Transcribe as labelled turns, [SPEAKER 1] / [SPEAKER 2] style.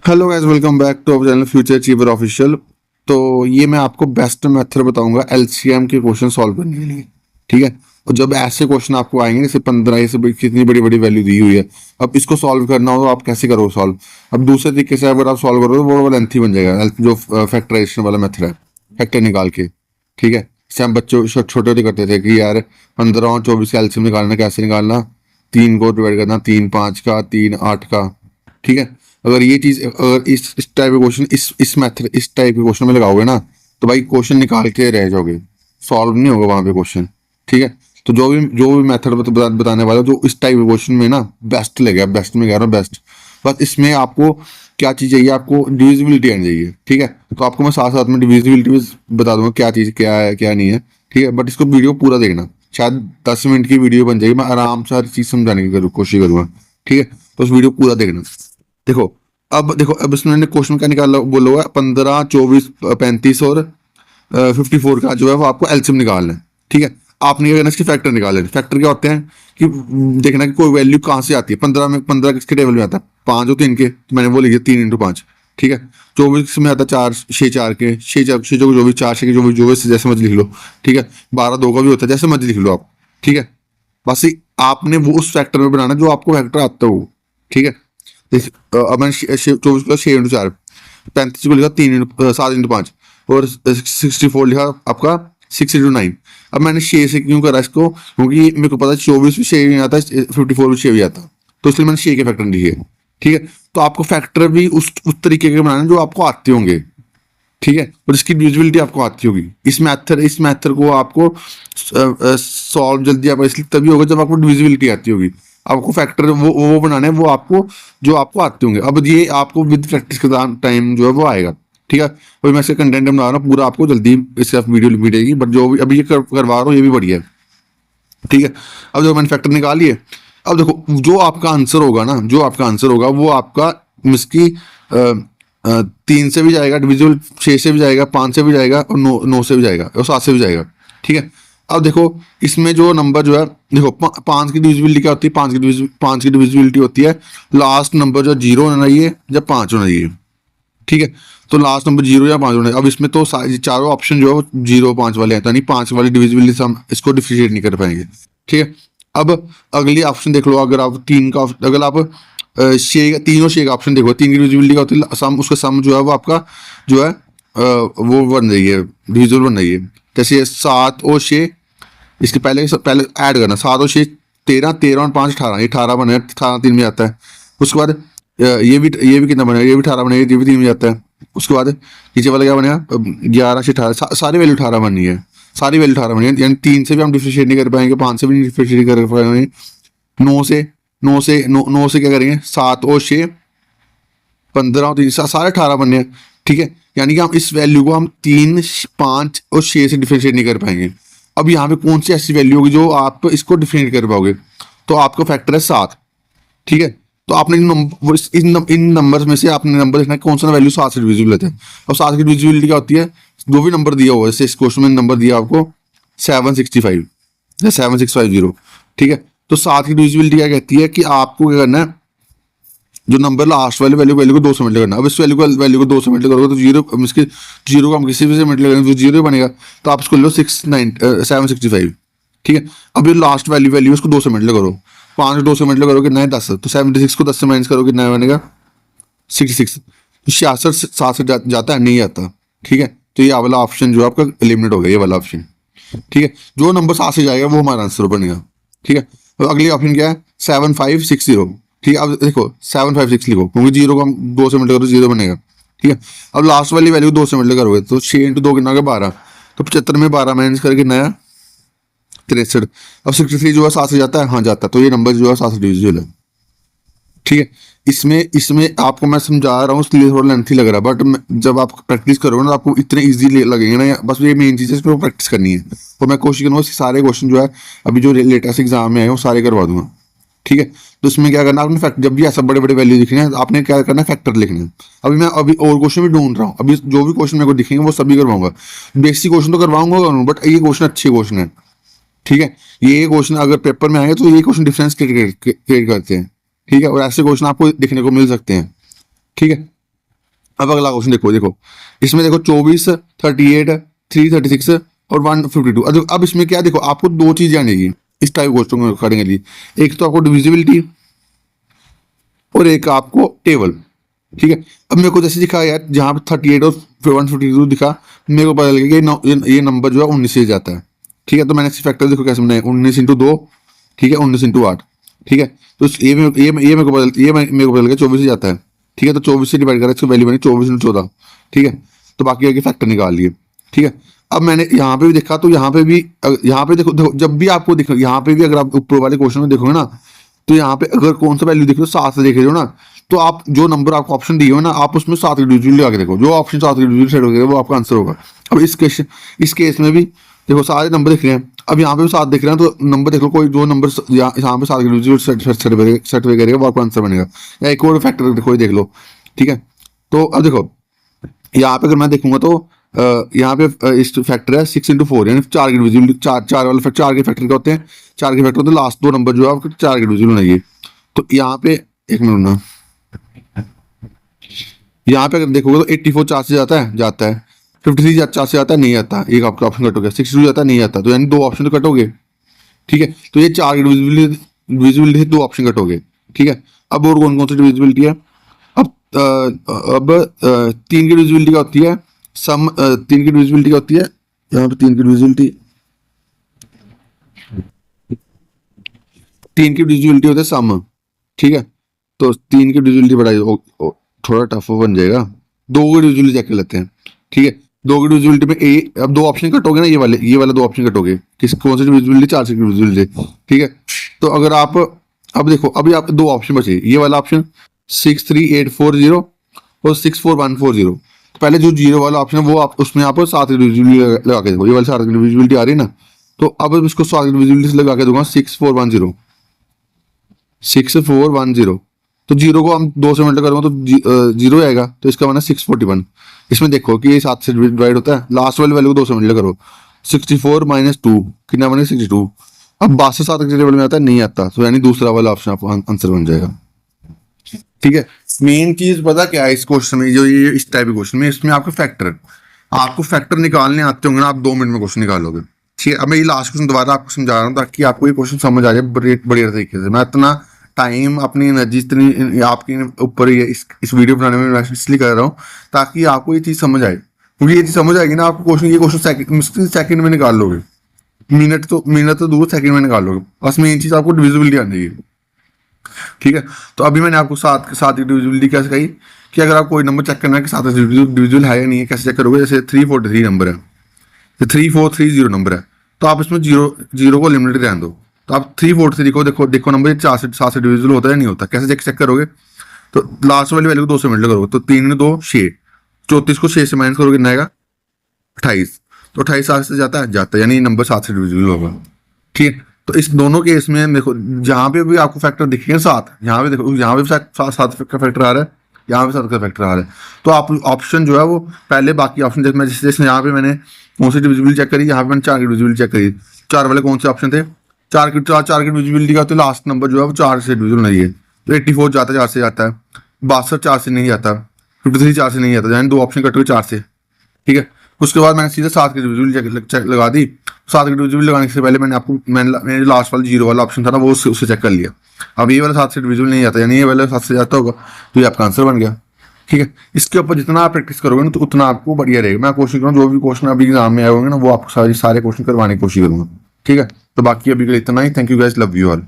[SPEAKER 1] Hello guys, welcome back to our channel future achiever official. तो ये मैं आपको बेस्ट मेथड बताऊंगा एलसीएम के क्वेश्चन सॉल्व करने के लिए। ठीक है। और जब ऐसे क्वेश्चन आपको आएंगे जैसे 15 ये सब कितनी बड़ी बड़ी वैल्यू दी हुई है, अब इसको सॉल्व करना हो तो आप कैसे करोगे सॉल्व। अब दूसरे तरीके से अगर आप सॉल्व करोगे वो लेंथी बन जाएगा, जो फैक्टराइजेशन वाला मेथड है, फैक्टर निकाल के। ठीक है। जैसे हम बच्चों छोटे होते करते थे कि यार 15 और 24 का एलसीएम निकालना, कैसे निकालना, 3 को डिवाइड करना, 3 5 का, 3 8 का। ठीक है। अगर ये चीज अगर इस टाइप के क्वेश्चन इस मेथड इस टाइप के क्वेश्चन में लगाओगे ना, तो भाई क्वेश्चन निकाल के रह जाओगे, सॉल्व नहीं होगा वहां पे क्वेश्चन। ठीक है। तो जो भी मेथड बताने वाला जो इस टाइप के क्वेश्चन में ना बेस्ट लगेगा, बेस्ट में कह रहा हूँ बेस्ट। बस इसमें आपको क्या चीज चाहिए, आपको डिविजिबिलिटी आनी चाहिए। ठीक है। तो आपको मैं साथ साथ में डिविजिबिलिटी भी बता दूंगा क्या चीज क्या है क्या नहीं है। ठीक है। बट इसको वीडियो पूरा देखना, शायद 10 मिनट की वीडियो बन जाएगी, मैं आराम से हर चीज समझाने की कोशिश करूंगा। ठीक है। तो उस वीडियो पूरा देखना। देखो अब इसमें क्वेश्चन क्या निकाला बोला हुआ है, 15 24 35 और 54 का जो है वो आपको एलसीएम निकालना है। ठीक है। आपने क्या करना है, इसके फैक्टर निकालने हैं। फैक्टर क्या होते हैं कि देखना कि कोई वैल्यू कहाँ से आती है। 15 में 15 किसके टेबल में आता है, 5 और 3 के, तो मैंने वो लिखे 3 इंटू 5। ठीक है। 24 में आता है 4 6 4 के, 6 4 6 जो भी 4 6 के जो भी जैसे मर्जी लिख लो। ठीक है। 12 2 का भी होता है, जैसे मर्जी लिख लो आप। ठीक है। बस आपने वो उस फैक्टर में बनाना जो आपको फैक्टर आता हो। ठीक है। अब मैंने 24 को 6 इंटू 4, 35 को लिखा 7 इंटू 5, और 64 लिखा आपका 6 इंटू 9। अब मैंने 6 से क्यों करा इसको, क्योंकि मेरे को पता है 24 भी 6 में आता है, 54 भी 6 भी आता है, तो इसलिए मैंने 6 के फैक्टर लिखे। ठीक है। तो आपको फैक्टर भी उस तरीके के बनाना जो आपको आते होंगे। ठीक है। और इसकी डिविजिबिलिटी आपको आती होगी। इस मैथड को आपको सॉल्व जल्दी आप इसलिए तभी होगा जब आपको डिविजिबिलिटी आती होगी। आपको फैक्टर वो बनाना है वो आपको जो आपको आते होंगे। अब ये आपको विद प्रैक्टिस के टाइम जो है वो आएगा। ठीक है। और मैं इसका कंटेंट बना रहा हूँ पूरा, आपको जल्दी इसका वीडियो मिलेगी, बट जो भी अभी ये करवा रहा हूँ ये भी बढ़िया है। ठीक है। अब जो मैंने फैक्टर निकालिए, अब देखो जो आपका आंसर होगा ना, जो आपका आंसर होगा वो आपका इसकी 3 से भी जाएगा डिविजिबल, 6 से भी जाएगा, 5 से भी जाएगा, और 9 से भी जाएगा, और 7 से भी जाएगा। ठीक है। अब देखो इसमें जो नंबर जो है, देखो 5 की डिविजिबिलिटी क्या होती है, 5 की डिविजिबिलिटी होती है लास्ट नंबर जो 0 होना चाहिए या 5 होना चाहिए। ठीक है। तो लास्ट नंबर 0 या 5 होना चाहिए। अब इसमें तो चारों ऑप्शन जो है वो 0 5 वाले हैं, यानी 5 वाली डिविजिबिलिटी से हम इसको डिफरेंशिएट नहीं कर पाएंगे। ठीक है। अब अगली ऑप्शन देख लो, अगर आप 3 का, अगर आप 6 3 और 6 का ऑप्शन देखो, 3 की डिविजिबिलिटी का होती है सम, उसका सम जो है वो आपका जो है वो बन रही है, डिविजिबल बन रही है। जैसे 7 और 6, इसके पहले पहले ऐड करना, 7 और 6 13, 13 और 5 18, ये 18 बनेगा, 18 3 में आता है। उसके बाद ये भी कितना बनेगा, ये भी 18 बनेगा, ये भी 3 में आता है। उसके बाद नीचे वाला क्या बनेगा, 11 से 18, सारी वैल्यू 18 बननी है, सारी वैल्यू 18 बननी है, यानी 3 से भी हम डिफरेंशिएट नहीं कर पाएंगे, 5 से भी नहीं डिफरेंशिएट कर पाएंगे, 9 से क्या करेंगे, 7 और 6 15 और 3 सारे 18 बनने हैं। ठीक है। यानी कि हम इस वैल्यू को हम 3 5 और 6 से डिफरेंशिएट नहीं कर पाएंगे। अब यहाँ पे कौन सी ऐसी वैल्यू होगी जो आप इसको डिफरेंशिएट कर पाओगे, तो आपका फैक्टर है 7। ठीक है। तो आपने इन नंबर्स में से आपने नंबर देखना है कौन सा वैल्यू 7 से डिविजिबल होता है। और 7 की डिविजिबिलिटी क्या होती है, जो भी नंबर दिया हुआ है, जैसे इस क्वेश्चन में नंबर दिया आपको 765 या 7650। ठीक है। तो 7 की डिविजिबिलिटी क्या कहती है कि आपको क्या करना है, जो नंबर लास्ट वाले वैल्यू को 2 से मल्टीप्लाई करना। अब इस वैल्यू को 2 से मल्टीप्लाई करोगे तो जीरो को हम किसी भी से मल्टीप्लाई करेंगे तो 0 बनेगा, तो आप इसको लो 765। ठीक है। अब ये लास्ट वैल्यू उसको 2 से मल्टीप्लाई करो, 5 2 से मल्टीप्लाई करोगे कितना है 10, तो 76 को 10 से माइनस करोगे कितना बनेगा 66। 66 7 से जाता है, नहीं आता। ठीक है। तो ये वाला ऑप्शन जो आपका एलिमिनेट हो गया, ये वाला ऑप्शन। ठीक है। जो नंबर 7 से जाएगा वो हमारा आंसर बनेगा। ठीक है। तो अगली ऑप्शन क्या है, 7560। ठीक है। अब देखो 756 लिखो, क्योंकि 0 को हम 2 से मल्टीप्लाई करो 0 बनेगा। ठीक है। अब लास्ट वाली वैल्यू 2 से मल्टीप्लाई करोगे तो 6 इंटू 2 कितना होगा 12, तो 75 में 12 माइनस करके नया 63। अब 63 जो है 7 से जाता है, हाँ जाता है, तो ये नंबर जो है 7 से डिविजिबल है। ठीक है। इसमें आपको मैं समझा रहा हूँ इसलिए थोड़ा लेंथी लग रहा है, बट जब आप प्रैक्टिस करोगे ना आपको इतने इजी लगेंगे ना, बस ये मेन चीज़ है, इसको प्रैक्टिस करनी है। तो मैं कोशिश करूँगा सारे क्वेश्चन जो है अभी जो लेटेस्ट एग्जाम में आए वो सारे करवा दूंगा। ठीक है। तो इसमें क्या करना, आपने फैक्ट जब भी ऐसा बड़े बड़े वैल्यू दिखने हैं आपने क्या करना है, फैक्टर लिखने हैं। अभी मैं और क्वेश्चन भी ढूंढ रहा हूँ, अभी जो भी क्वेश्चन मेरे को दिखेंगे वो सभी करवाऊंगा। बेसिक क्वेश्चन तो करवाऊंगा, बट ये क्वेश्चन अच्छे क्वेश्चन है। ठीक है। ये क्वेश्चन अगर पेपर में आएंगे तो ये क्वेश्चन डिफरेंस क्रिएट करते हैं। ठीक है। और ऐसे क्वेश्चन आपको देखने को मिल सकते हैं। ठीक है। अब अगला क्वेश्चन देखो, इसमें देखो 24, 38, 336 और 152। अब इसमें क्या, देखो आपको दो चीजें आनी चाहिए इस टाइप क्वेश्चन को करने के लिए। एक तो आपको डिविजिबिलिटी और एक आपको टेबल। ठीक है, अब मेरे को जैसे दिखा यार, जहाँ पे 38 और 152 दिखा, मेरे को पता लगे कि ये नंबर जो है 19 से जाता है। ठीक है, तो मैंने फैक्टर देखो कैसे बनाया, 19 इंटू 2, ठीक है, 19 इंटू 8। ठीक है, तो ये मेरे को बदल के 24 से जाता है। ठीक है, तो 24 से डिवाइड करा, इसकी वैल्यू बनी 24 इंटू 14। ठीक है, तो बाकी आगे फैक्टर निकाल लिए। ठीक है, अब मैंने यहाँ पे भी देखा, तो यहाँ पे भी देखो जब भी आपको दिख, यहाँ पे भी अगर आप ऊपर वाले क्वेश्चन में देखोगे ना, तो यहाँ पे अगर कौन सा वैल्यू देख रहे हो, 7 से देख रहे हो ना, तो आप जो नंबर आपको ऑप्शन दिए हो ना, आप उसमें 7 की डिविजिबल लगा के देखो, जो ऑप्शन 7 की डिविजिबल सेट हो गया वो आपका आंसर होगा। अब इस केस में भी देखो सारे नंबर दिख रहे हैं, अब यहाँ पे भी 7 दिख रहे हैं, तो नंबर देख लो, कोई जो नंबर यहाँ पे 7 की डिविजिबल सेट करेगा वो आपका आंसर बनेगा। या एक और फैक्टर कोई देख लो। ठीक है, तो अब देखो यहाँ पे अगर मैं देखूंगा तो यहाँ पे इस फैक्टर है 6 इंटू 4, यानी 4 की डिविजिबल, चार वाले 4 के फैक्टर क्या होते हैं, 4 के फैक्टर होते हैं लास्ट दो नंबर जो है आपको 4 की डिविजिबल बनाइए। तो यहाँ पे एक मिनट ना, यहाँ पे अगर देखोगे तो 84 4 से जाता है 53 4 से जाता है, नहीं आता, एक आपका ऑप्शन कट हो गया, 62 जाता है, नहीं आता, तो यानी दो ऑप्शन तो कट हो गए। ठीक है, तो ये 4 की डिविजिबिलिटी से दो ऑप्शन कट हो गए। ठीक है, अब और कौन कौन सी डिविजिबिलिटी है, अब 3 की डिविजिबिलिटी क्या होती है, सम 3 की डिविजिबिलिटी क्या होती है, यहाँ पे 3 की डिविजिबिलिटी होती है सम। ठीक है, तो 3 की डिविजिबिलिटी बढ़ाई, थोड़ा टफ बन जाएगा, 2 की डिविजिबिलिटी चेक कर लेते हैं। ठीक है, 2 की डिविजिबिलिटी में अब दो ऑप्शन कटोगे ना, ये वाले दो ऑप्शन कटोगे, कौन सी डिविजिबिलिटी, 4 से डिविजिबिलिटी। ठीक है, तो अगर आप अब देखो, अभी आप दो ऑप्शन बचे, ये वाला ऑप्शन 63840 और 64140। तो पहले जो जीरो वाला ऑप्शन है वो आप उसमें आप 7 की डिविजिबिलिटी लगा के देखो, ये वाली 7 की डिविजिबिलिटी आ रही है ना, तो अब इसको 7 की डिविजिबिलिटी से लगा के दूंगा 6410। तो जीरो को हम 2 से मल्टीप्लाई करूंगा तो जीरो आएगा, तो इसका बना 641। इसमें देखो कि ये 7 से डिवाइड होता है, लास्ट वाली वैल्यू को 2 से मल्टीप्लाई करो, 64 माइनस 2 कितना बने 62। अब 12 से 7 के टेबल में आता है, नहीं आता, तो यानी दूसरा वाला ऑप्शन आपका आंसर बन जाएगा। ठीक है, मेन चीज पता क्या है इस क्वेश्चन में, जो ये इस टाइप के क्वेश्चन में, इसमें आपको फैक्टर निकालने आते होंगे ना, आप 2 मिनट में क्वेश्चन निकालोगे। ठीक है, अब मैं ये लास्ट क्वेश्चन दोबारा आपको समझा रहा हूँ ताकि आपको ये क्वेश्चन समझ आ जाए बढ़िया तरीके से। मैं इतना टाइम अपनी एनर्जी इतनी आपके ऊपर इस वीडियो बनाने में इसलिए कर रहा हूँ ताकि आपको ये चीज समझ आए, क्योंकि ये चीज समझ आएगी ना, आपको ये क्वेश्चन सेकंड में निकाल लोगे, मिनट तो दूर, सेकंड में निकाल लोगे। बस मेन चीज आपको डिविजिबिलिटी आनी चाहिए। ठीक है, तो अभी मैंने आपको सात की डिविजिबिलिटी क्या सिखाई कि अगर आप कोई नंबर चेक करना है कि 7 डिविजिबल है या नहीं है, कैसे चेक करोगे, जैसे 343 नंबर है, 3430 नंबर है, तो आप इसमें जीरो को लिमिटेड रहने दो, तो आप 343 को देखो नंबर 4 से 7 से डिविजिबल होता है नहीं होता, कैसे चेक करोगे, तो लास्ट वाली वैल्यू को 2 से मल्टीप्लाई करोगे, तो 3 2 6, 34 को 6 से माइनस करोगे कितना आएगा 28, तो 28 7 से जाता है, यानी नंबर 7 से डिविजिबल होगा। ठीक है, तो इस दोनों केस में देखो, जहां पे भी आपको फैक्टर दिखेगा 7, यहाँ पे देखो, यहाँ पे 7 का फैक्टर आ रहा है, यहाँ पे 7 का फैक्टर आ रहा है, तो आप ऑप्शन जो है वो पहले बाकी ऑप्शन जैसे यहाँ पे मैंने कौन सी डिविजिबिलिटी चेक करी, यहाँ पे मैंने 4 की डिविजिबिलिटी चेक करी, 4 वाले कौन से ऑप्शन थे, 4 की डिविजिबिलिटी का, तो लास्ट नंबर जो है वो 4 से डिविजिबल नहीं है, तो 84 जाता है 4 से जाता है, 62 4 से नहीं आता, 53 4 से नहीं आता, यानी 2 ऑप्शन कट हुए 4 से। ठीक है, उसके बाद मैंने सीधा 7 की डिविजिबिलिटी लगा दी। 7 की डिविजिबिलिटी लगाने से पहले मैंने लास्ट वाला जीरो वाला ऑप्शन था ना, वो उससे चेक कर लिया। अब ये वाला 7 से डिविजिबल नहीं आता, यानी ये वाला 7 से जाता होगा, तो ये आपका आंसर बन गया। ठीक है, इसके ऊपर जितना आप प्रैक्टिस करोगे ना, तो उतना आपको बढ़िया रहेगा। मैं कोशिश करूँ जो भी क्वेश्चन अभी एग्जाम में आए होंगे ना, वो आपको सारे क्वेश्चन करवाने की कोशिश करूंगा। ठीक है, तो बाकी अभी के लिए इतना ही। Thank you guys, love you all.